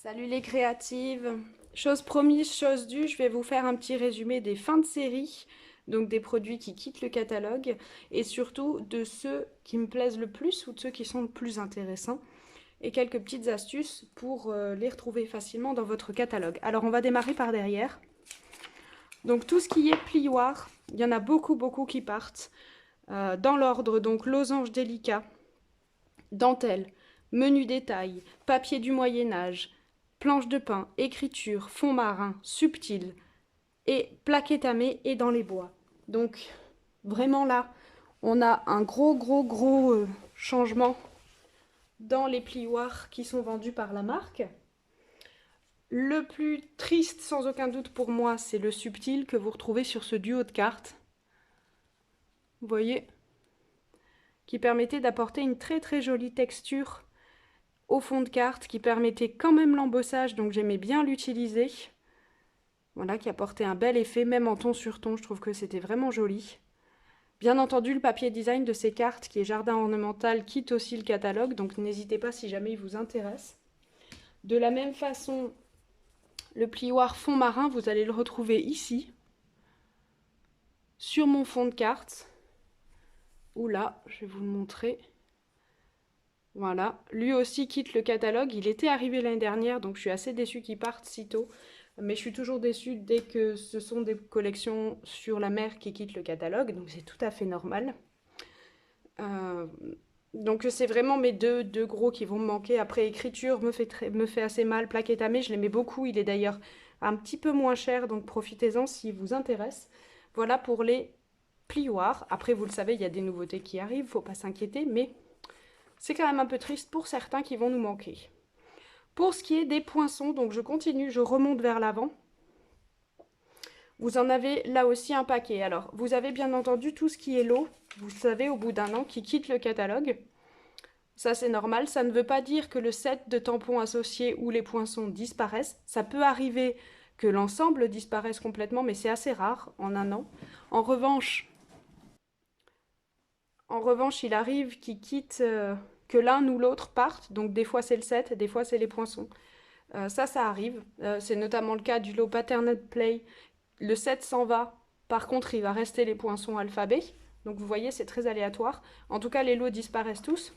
Salut les créatives! Chose promise, chose due, je vais vous faire un petit résumé des fins de série, donc des produits qui quittent le catalogue, et surtout de ceux qui me plaisent le plus ou de ceux qui sont le plus intéressants, et quelques petites astuces pour les retrouver facilement dans votre catalogue. Alors on va démarrer par derrière. Donc tout ce qui est plioir, il y en a beaucoup qui partent. Dans l'ordre, donc losange délicat, dentelle, menu détail, papier du Moyen-Âge, planche de pain, écriture, fond marin, subtil et plaque étamée et dans les bois. Donc vraiment là, on a un gros changement dans les plioirs qui sont vendus par la marque. Le plus triste sans aucun doute pour moi, c'est le subtil que vous retrouvez sur ce duo de cartes. Vous voyez, qui permettait d'apporter une très jolie texture au fond de carte, qui permettait quand même l'embossage, donc j'aimais bien l'utiliser. Voilà, qui apportait un bel effet, même en ton sur ton, je trouve que c'était vraiment joli. Bien entendu, le papier design de ces cartes, qui est jardin ornemental, quitte aussi le catalogue, donc n'hésitez pas si jamais il vous intéresse. De la même façon, le plioir fond marin, vous allez le retrouver ici, sur mon fond de carte, ou là, je vais vous le montrer. Voilà, lui aussi quitte le catalogue, il était arrivé l'année dernière, donc je suis assez déçue qu'il parte si tôt. Mais je suis toujours déçue dès que ce sont des collections sur la mer qui quittent le catalogue, donc c'est tout à fait normal. Euh, donc c'est vraiment mes deux gros qui vont me manquer. Après, écriture me fait assez mal. Plaque étamée, je l'aimais beaucoup. Il est d'ailleurs un petit peu moins cher, donc profitez-en si vous intéresse. Voilà pour les plioirs. Après, vous le savez, il y a des nouveautés qui arrivent, faut pas s'inquiéter, mais c'est quand même un peu triste pour certains qui vont nous manquer. Pour ce qui est des poinçons, donc je continue, je remonte vers l'avant. Vous en avez là aussi un paquet. Alors, vous avez bien entendu tout ce qui est lot, vous savez, au bout d'un an, qui quitte le catalogue. Ça, c'est normal. Ça ne veut pas dire que le set de tampons associés ou les poinçons disparaissent. Ça peut arriver que l'ensemble disparaisse complètement, mais c'est assez rare en un an. En revanche, il arrive qu'ils quittent, que l'un ou l'autre parte. Donc, des fois, c'est le set, des fois, c'est les poinçons. Ça arrive. C'est notamment le cas du lot Patterned Play. Le 7 s'en va. Par contre, il va rester les poinçons alphabet. Donc vous voyez, c'est très aléatoire. En tout cas, les lots disparaissent tous.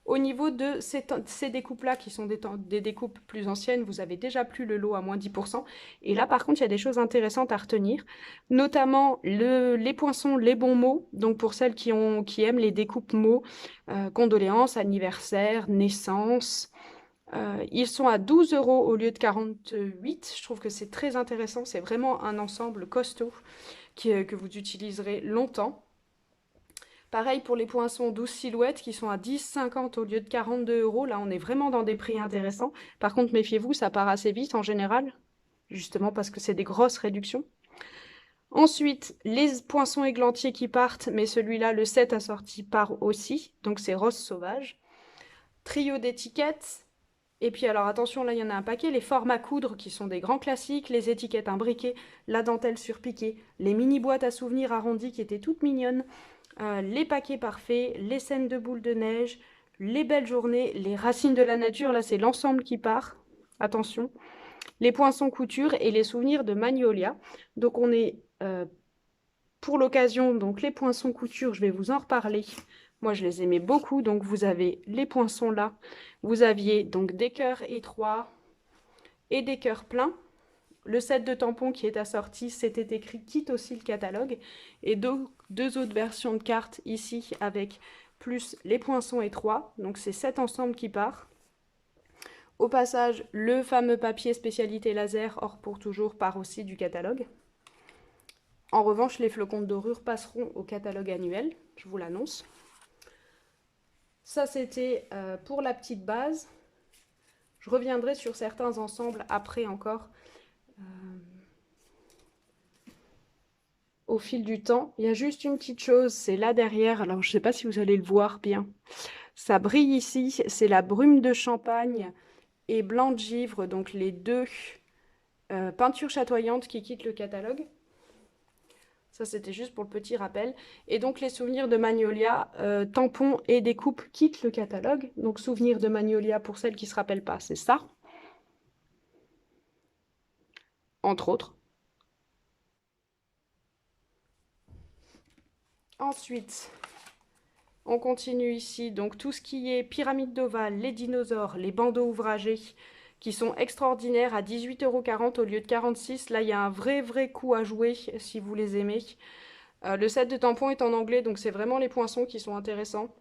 Au niveau de ces découpes-là, qui sont des découpes plus anciennes, vous avez déjà plus le lot à moins 10%. Et là, par contre, il y a des choses intéressantes à retenir, notamment les poinçons, les bons mots. Donc pour celles qui aiment les découpes mots, condoléances, anniversaire, naissance, ils sont à 12 € au lieu de 48. Je trouve que c'est très intéressant. C'est vraiment un ensemble costaud que vous utiliserez longtemps. Pareil pour les poinçons 12 silhouettes qui sont à 10,50 au lieu de 42 €. Là, on est vraiment dans des prix intéressants. Par contre, méfiez-vous, ça part assez vite en général, justement parce que c'est des grosses réductions. Ensuite, les poinçons églantiers qui partent, mais celui-là, le 7 assorti part aussi. Donc c'est rose sauvage. Trio d'étiquettes. Et puis alors attention, là il y en a un paquet, les formes à coudre qui sont des grands classiques, les étiquettes imbriquées, la dentelle surpiquée, les mini boîtes à souvenirs arrondies qui étaient toutes mignonnes, les paquets parfaits, les scènes de boules de neige, les belles journées, les racines de la nature, là c'est l'ensemble qui part, attention, les poinçons couture et les souvenirs de Magnolia. Donc on est pour l'occasion, donc les poinçons couture, je vais vous en reparler. Moi, je les aimais beaucoup. Donc, vous avez les poinçons là. Vous aviez donc des cœurs étroits et des cœurs pleins. Le set de tampons qui est assorti, c'était écrit quitte aussi le catalogue. Et deux autres versions de cartes ici avec plus les poinçons étroits. Donc, c'est cet ensemble qui part. Au passage, le fameux papier spécialité laser hors pour toujours part aussi du catalogue. En revanche, les flocons de dorure passeront au catalogue annuel, je vous l'annonce. Ça, c'était pour la petite base. Je reviendrai sur certains ensembles après encore au fil du temps. Il y a juste une petite chose, c'est là derrière. Alors, je ne sais pas si vous allez le voir bien. Ça brille ici, c'est la brume de champagne et blanc de givre, donc les deux peintures chatoyantes qui quittent le catalogue. Ça, c'était juste pour le petit rappel. Et donc, les souvenirs de Magnolia, tampons et découpes quittent le catalogue. Donc, souvenirs de Magnolia, pour celles qui ne se rappellent pas, c'est ça. entre autres. Ensuite, on continue ici, donc tout ce qui est pyramide d'ovale, les dinosaures, les bandeaux ouvragés, qui sont extraordinaires à 18,40 € au lieu de 46 €. Là, il y a un vrai coup à jouer si vous les aimez. Le set de tampons est en anglais, donc c'est vraiment les poinçons qui sont intéressants.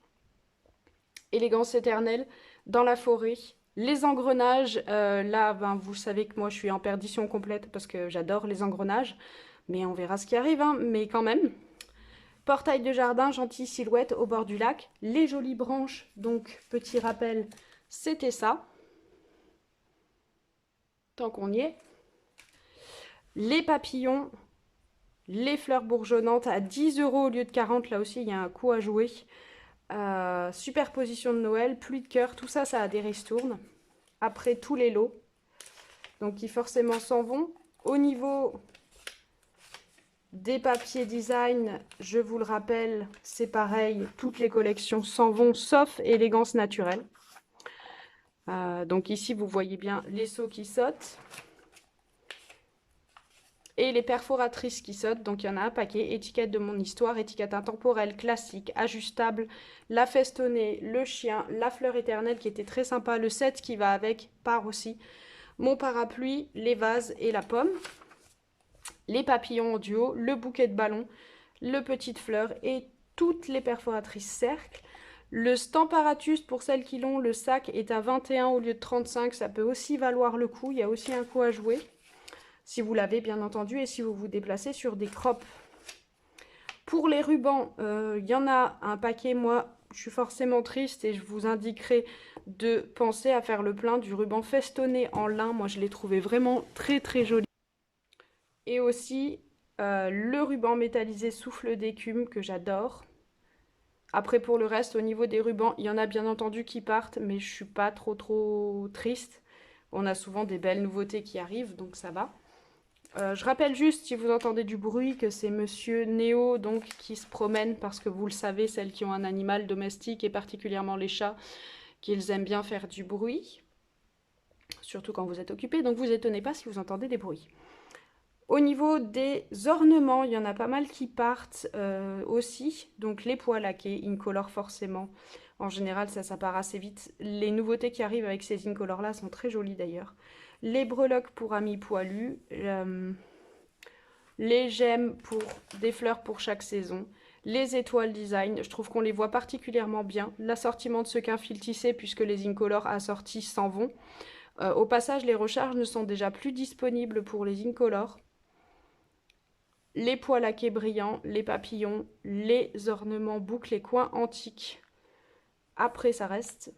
Élégance éternelle, dans la forêt. Les engrenages, là, ben, vous savez que moi je suis en perdition complète parce que j'adore les engrenages. Mais on verra ce qui arrive, hein, mais quand même. Portail de jardin, gentille silhouette au bord du lac. Les jolies branches, donc petit rappel, c'était ça. Tant qu'on y est. Les papillons, les fleurs bourgeonnantes à 10 € au lieu de 40. Là aussi, il y a un coup à jouer. Superposition de Noël, pluie de cœur, tout ça, ça a des ristournes. Après tous les lots, donc qui forcément s'en vont. Au niveau des papiers design, je vous le rappelle, c'est pareil, toutes les collections s'en vont, sauf élégance naturelle. Donc ici, vous voyez bien les seaux qui sautent. Et les perforatrices qui sautent, donc il y en a un paquet. Étiquette de mon histoire, étiquette intemporelle, classique, ajustable, la festonnée, le chien, la fleur éternelle qui était très sympa, le set qui va avec part aussi, mon parapluie, les vases et la pomme, les papillons en duo, le bouquet de ballons, le petite fleur et toutes les perforatrices cercles. Le Stamparatus, pour celles qui l'ont, le sac est à 21 au lieu de 35, ça peut aussi valoir le coup, il y a aussi un coup à jouer. Si vous l'avez bien entendu et si vous vous déplacez sur des crops. Pour les rubans, il y en a un paquet. Moi, je suis forcément triste et je vous indiquerai de penser à faire le plein du ruban festonné en lin. Moi, je l'ai trouvé vraiment très joli. Et aussi le ruban métallisé souffle d'écume que j'adore. Après, pour le reste, au niveau des rubans, il y en a bien entendu qui partent, mais je suis pas trop triste. On a souvent des belles nouveautés qui arrivent, donc ça va. Je rappelle juste, si vous entendez du bruit, que c'est Monsieur Néo donc, qui se promène, parce que vous le savez, celles qui ont un animal domestique, et particulièrement les chats, qu'ils aiment bien faire du bruit, surtout quand vous êtes occupé, donc vous étonnez pas si vous entendez des bruits. Au niveau des ornements, il y en a pas mal qui partent aussi, donc les pois laqués, incolore forcément. En général, ça part assez vite. Les nouveautés qui arrivent avec ces incolores-là sont très jolies d'ailleurs. Les breloques pour amis poilus, les gemmes pour des fleurs pour chaque saison, les étoiles design, je trouve qu'on les voit particulièrement bien. L'assortiment de sequins fil tissé puisque les incolores assortis s'en vont. Au passage, les recharges ne sont déjà plus disponibles pour les incolores. Les pois laqués brillants, les papillons, les ornements boucles et coins antiques. Après, ça reste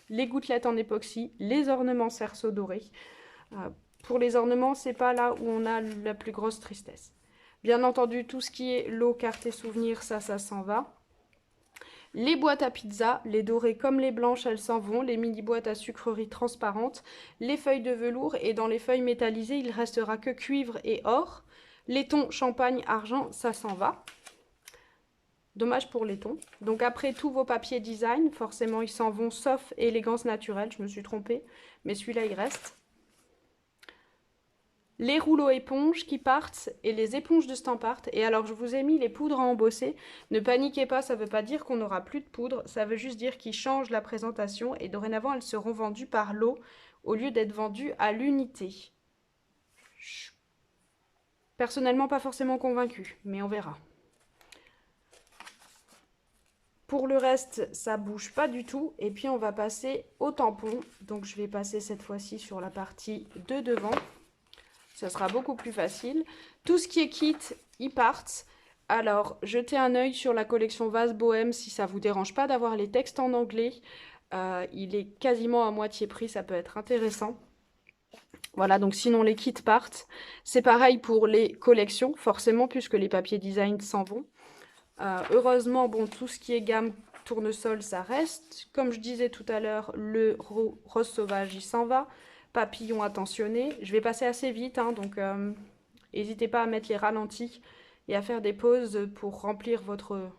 les gouttelettes en époxy, les ornements cerceaux dorés. Pour les ornements, c'est pas là où on a la plus grosse tristesse. Bien entendu, tout ce qui est lot, carte et souvenirs, ça s'en va. Les boîtes à pizza, les dorées comme les blanches, elles s'en vont. Les mini boîtes à sucreries transparentes, les feuilles de velours et dans les feuilles métallisées, il restera que cuivre et or. Les tons champagne, argent, ça s'en va. Dommage pour les tons. Donc après, tous vos papiers design, forcément, ils s'en vont, sauf élégance naturelle, je me suis trompée. Mais celui-là, il reste. Les rouleaux éponges qui partent et les éponges de Stampart. Et alors, je vous ai mis les poudres à embosser. Ne paniquez pas, ça ne veut pas dire qu'on n'aura plus de poudre. Ça veut juste dire qu'ils changent la présentation et dorénavant, elles seront vendues par lot au lieu d'être vendues à l'unité. Personnellement, pas forcément convaincue, mais on verra. Pour le reste, ça bouge pas du tout. Et puis, on va passer au tampon. Donc, je vais passer cette fois-ci sur la partie de devant. Ça sera beaucoup plus facile. Tout ce qui est kit, ils partent. Alors, jetez un œil sur la collection Vase Bohème si ça ne vous dérange pas d'avoir les textes en anglais. Il est quasiment à moitié prix, ça peut être intéressant. Voilà, donc sinon les kits partent. C'est pareil pour les collections, forcément, puisque les papiers design s'en vont. Heureusement, bon, tout ce qui est gamme tournesol, ça reste. Comme je disais tout à l'heure, le rose sauvage, il s'en va. Papillon attentionné. Je vais passer assez vite, hein, donc n'hésitez pas à mettre les ralentis et à faire des pauses pour remplir votre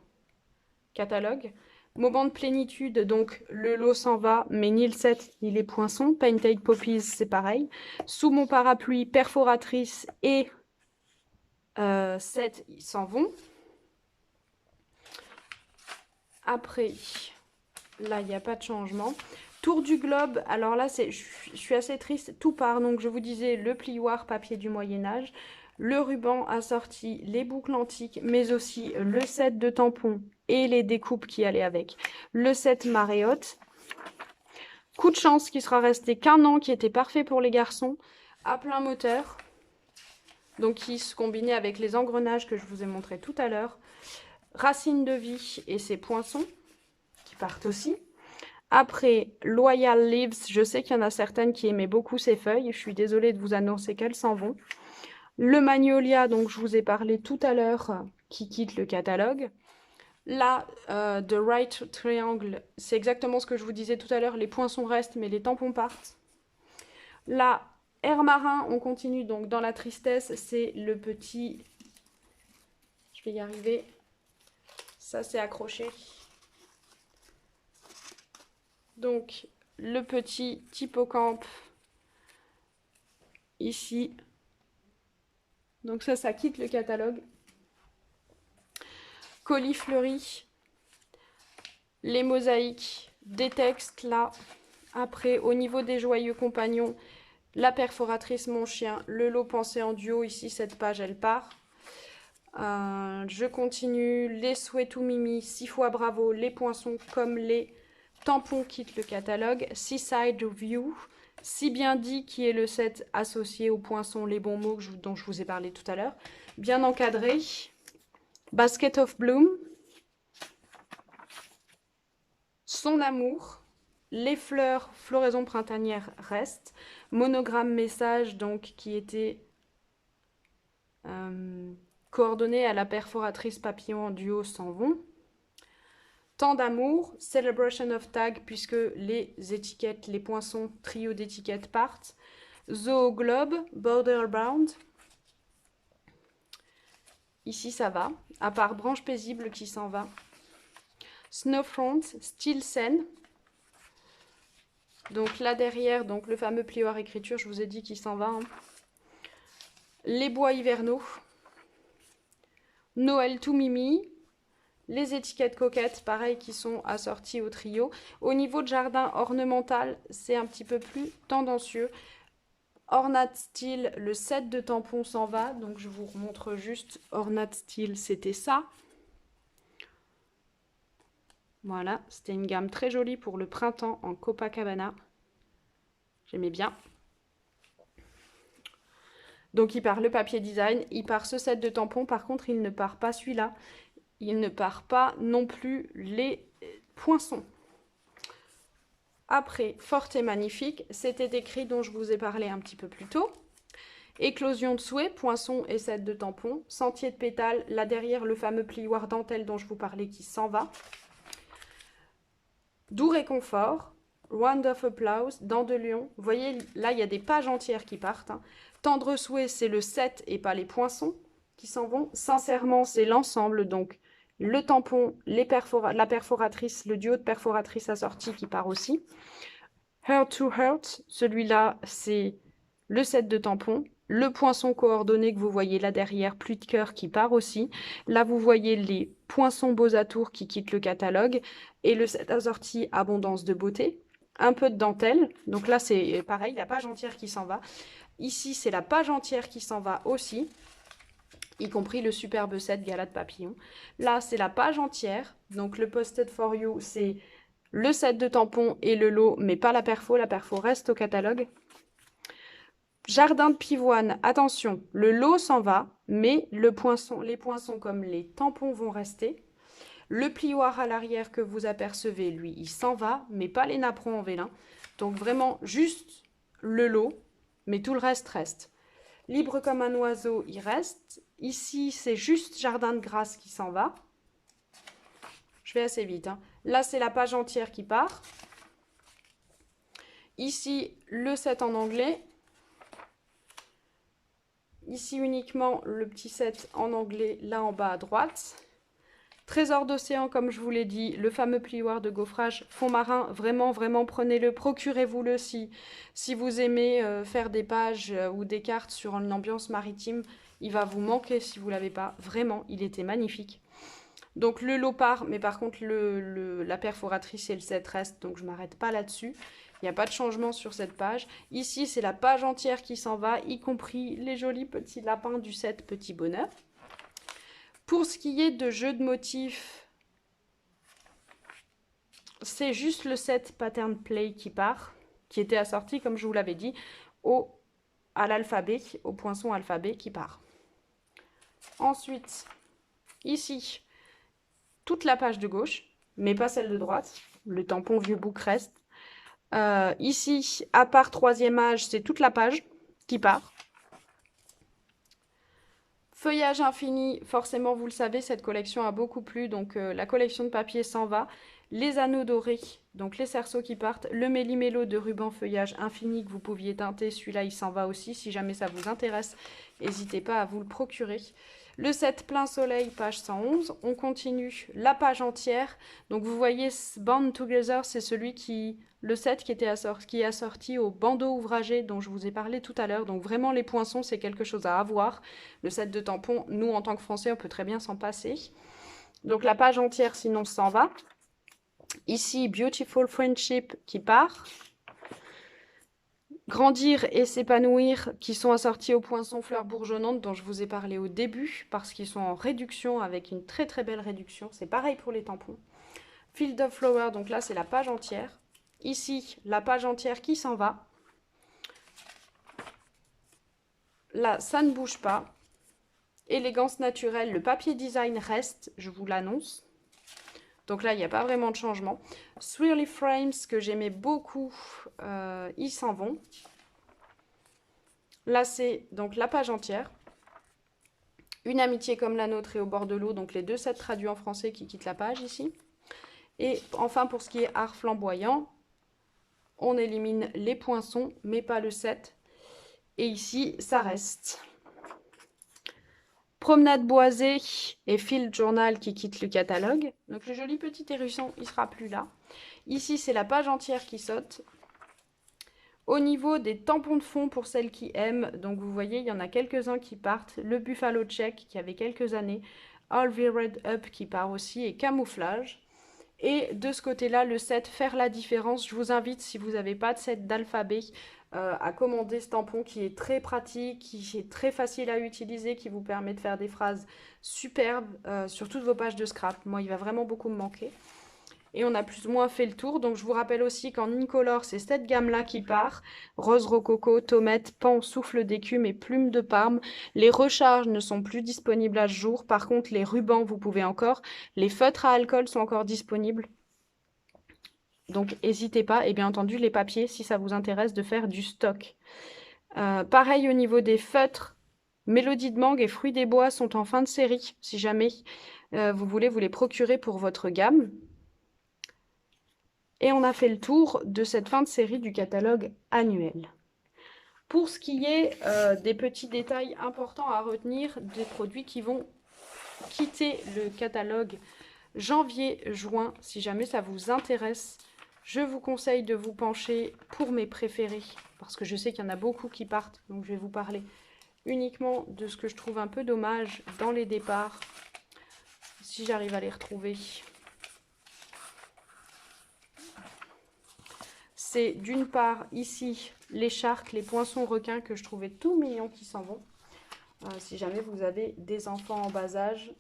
catalogue. Moment de plénitude, donc le lot s'en va, mais ni le set ni les poinçons. Painted Poppies, c'est pareil. Sous mon parapluie, perforatrice et set, ils s'en vont. Après, là, il n'y a pas de changement. Tour du globe, alors là, je suis assez triste, tout part. Donc, je vous disais, le plioir papier du Moyen-Âge, le ruban assorti, les boucles antiques, mais aussi le set de tampons et les découpes qui allaient avec. Le set marée haute. Coup de chance qui sera resté qu'un an, qui était parfait pour les garçons, à plein moteur. Donc, qui se combinait avec les engrenages que je vous ai montré tout à l'heure. Racine de vie et ses poinçons qui partent aussi. Après, Loyal Leaves, je sais qu'il y en a certaines qui aimaient beaucoup ces feuilles. Je suis désolée de vous annoncer qu'elles s'en vont. Le Magnolia, donc je vous ai parlé tout à l'heure, qui quitte le catalogue. Là, The Right Triangle, c'est exactement ce que je vous disais tout à l'heure. Les poinçons restent, mais les tampons partent. Là, Air Marin, on continue donc dans la tristesse. C'est le petit... Je vais y arriver. Ça, c'est accroché. Donc, le petit hippocampe ici. Donc ça quitte le catalogue. Colis fleuris. Les mosaïques. Des textes là. Après, au niveau des joyeux compagnons, la perforatrice Mon Chien. Le lot pensé en duo. Ici, cette page, elle part. Je continue. Les souhaits tout mimi. 6 fois bravo. Les poinçons comme les tampons quittent le catalogue. Seaside View. Si bien dit, qui est le set associé aux poinçons, les bons mots dont je vous ai parlé tout à l'heure. Bien encadré. Basket of Bloom. Son amour. Les fleurs, floraison printanière restent. Monogramme message, donc, qui était coordonné à la perforatrice papillon en duo, s'en vont. Temps d'amour, Celebration of Tag, puisque les étiquettes, les poinçons, trio d'étiquettes partent. Zoo Globe, Border Bound. Ici, ça va, à part Branche Paisible qui s'en va. Snowfront, Steel Sen. Donc là derrière, donc le fameux plioir écriture, je vous ai dit qu'il s'en va. Hein. Les bois hivernaux. Noël tout mimi. Les étiquettes coquettes, pareil, qui sont assorties au trio. Au niveau de jardin ornemental, c'est un petit peu plus tendancieux. Ornate Steel, le set de tampons s'en va. Donc je vous remontre juste. Ornate Steel, c'était ça. Voilà, c'était une gamme très jolie pour le printemps en Copacabana. J'aimais bien. Donc il part le papier design, il part ce set de tampons. Par contre, il ne part pas celui-là. Il ne part pas non plus les poinçons. Après, Forte et Magnifique, c'était écrit dont je vous ai parlé un petit peu plus tôt. Éclosion de souhait, poinçons et set de tampons. Sentier de pétales, là derrière le fameux plioir dentelle dont je vous parlais qui s'en va. Doux réconfort, Round of Applause, Dents de Lion. Vous voyez, là il y a des pages entières qui partent. Hein. Tendre souhait, c'est le set et pas les poinçons qui s'en vont. Sincèrement, c'est l'ensemble, donc le tampon, la perforatrice, le duo de perforatrices assorties qui part aussi. Heart to Heart, celui-là, c'est le set de tampons. Le poinçon coordonné que vous voyez là derrière, plus de cœur qui part aussi. Là, vous voyez les poinçons beaux atours qui quittent le catalogue. Et le set assorti Abondance de beauté. Un peu de dentelle. Donc là, c'est pareil, la page entière qui s'en va. Ici, c'est la page entière qui s'en va aussi. Y compris le superbe set Gala de papillon. Là, c'est la page entière. Donc le Posted for You, c'est le set de tampons et le lot, mais pas la perfo. La perfo reste au catalogue. Jardin de pivoine, attention, le lot s'en va, mais les poinçons comme les tampons vont rester. Le plioir à l'arrière que vous apercevez, lui, il s'en va, mais pas les napperons en vélin. Donc vraiment, juste le lot, mais tout le reste reste. Libre comme un oiseau, il reste. Ici, c'est juste Jardin de grâce qui s'en va. Je vais assez vite. Hein. Là, c'est la page entière qui part. Ici, le set en anglais. Ici uniquement le petit set en anglais, là en bas à droite. Trésor d'océan, comme je vous l'ai dit, le fameux plioir de gaufrage, fond marin, vraiment, vraiment, prenez-le, procurez-vous-le si vous aimez faire des pages ou des cartes sur une ambiance maritime. Il va vous manquer si vous ne l'avez pas. Vraiment, il était magnifique. Donc le lot part, mais par contre la perforatrice et le set restent, donc je ne m'arrête pas là-dessus. Il n'y a pas de changement sur cette page. Ici, c'est la page entière qui s'en va, y compris les jolis petits lapins du set Petit Bonheur. Pour ce qui est de jeux de motifs, c'est juste le set Pattern Play qui part, qui était assorti, comme je vous l'avais dit, à l'alphabet, au poinçon alphabet qui part. Ensuite, ici, toute la page de gauche, mais pas celle de droite. Le tampon vieux bouc reste. Ici, à part troisième âge, c'est toute la page qui part. Feuillage infini, forcément, vous le savez, cette collection a beaucoup plu, donc la collection de papier s'en va. Les anneaux dorés, donc les cerceaux qui partent. Le méli-mélo de ruban feuillage infini que vous pouviez teinter, celui-là, il s'en va aussi. Si jamais ça vous intéresse, n'hésitez pas à vous le procurer. Le set plein soleil, page 111. On continue la page entière. Donc vous voyez, Band Together, c'est le set qui est assorti au bandeau ouvragé dont je vous ai parlé tout à l'heure. Donc vraiment, les poinçons, c'est quelque chose à avoir. Le set de tampons, nous, en tant que Français, on peut très bien s'en passer. Donc la page entière, sinon, s'en va. Ici, Beautiful Friendship qui part. Grandir et s'épanouir qui sont assortis aux poinçons fleurs bourgeonnantes dont je vous ai parlé au début parce qu'ils sont en réduction avec une très très belle réduction. C'est pareil pour les tampons. Field of Flower, donc là c'est la page entière. Ici, la page entière qui s'en va. Là, ça ne bouge pas. Élégance naturelle, le papier design reste, je vous l'annonce. Donc là, il n'y a pas vraiment de changement. Swirly Frames, que j'aimais beaucoup, ils s'en vont. Là, c'est donc la page entière. Une amitié comme la nôtre et au bord de l'eau, donc les deux sets traduits en français qui quittent la page ici. Et enfin, pour ce qui est art flamboyant, on élimine les poinçons, mais pas le set. Et ici, ça reste. Promenade boisée et Field Journal qui quitte le catalogue. Donc le joli petit hérisson, il ne sera plus là. Ici, c'est la page entière qui saute. Au niveau des tampons de fond pour celles qui aiment, donc vous voyez, il y en a quelques-uns qui partent. Le Buffalo Check qui avait quelques années. All Red Up qui part aussi et Camouflage. Et de ce côté-là, le set Faire la différence. Je vous invite, si vous n'avez pas de set d'alphabet, à commander ce tampon qui est très pratique, qui est très facile à utiliser, qui vous permet de faire des phrases superbes sur toutes vos pages de scrap. Moi, il va vraiment beaucoup me manquer. Et on a plus ou moins fait le tour. Donc, je vous rappelle aussi qu'en incolore, c'est cette gamme-là qui part. Rose rococo, tomate, pan, souffle d'écume et plume de parme. Les recharges ne sont plus disponibles à ce jour. Par contre, les rubans, vous pouvez encore. Les feutres à alcool sont encore disponibles. Donc, n'hésitez pas. Et bien entendu, les papiers, si ça vous intéresse, de faire du stock. Pareil au niveau des feutres. Mélodie de mangue et fruits des bois sont en fin de série. Si jamais vous voulez vous les procurer pour votre gamme. Et on a fait le tour de cette fin de série du catalogue annuel. Pour ce qui est des petits détails importants à retenir, des produits qui vont quitter le catalogue janvier-juin, si jamais ça vous intéresse, je vous conseille de vous pencher pour mes préférés, parce que je sais qu'il y en a beaucoup qui partent, donc je vais vous parler uniquement de ce que je trouve un peu dommage dans les départs, si j'arrive à les retrouver. C'est d'une part ici les charques, les poinçons requins que je trouvais tout mignons qui s'en vont. Si jamais vous avez des enfants en bas âge.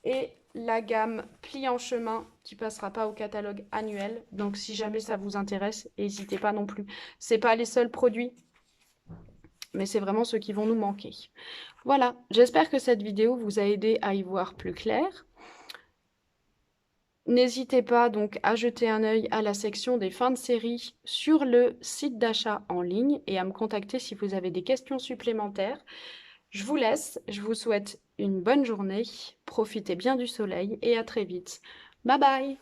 Et la gamme Pli en chemin qui passera pas au catalogue annuel. Donc si jamais ça vous intéresse, n'hésitez pas non plus. C'est pas les seuls produits, mais c'est vraiment ceux qui vont nous manquer. Voilà, j'espère que cette vidéo vous a aidé à y voir plus clair. N'hésitez pas donc à jeter un œil à la section des fins de série sur le site d'achat en ligne et à me contacter si vous avez des questions supplémentaires. Je vous laisse, je vous souhaite une bonne journée, profitez bien du soleil et à très vite. Bye bye!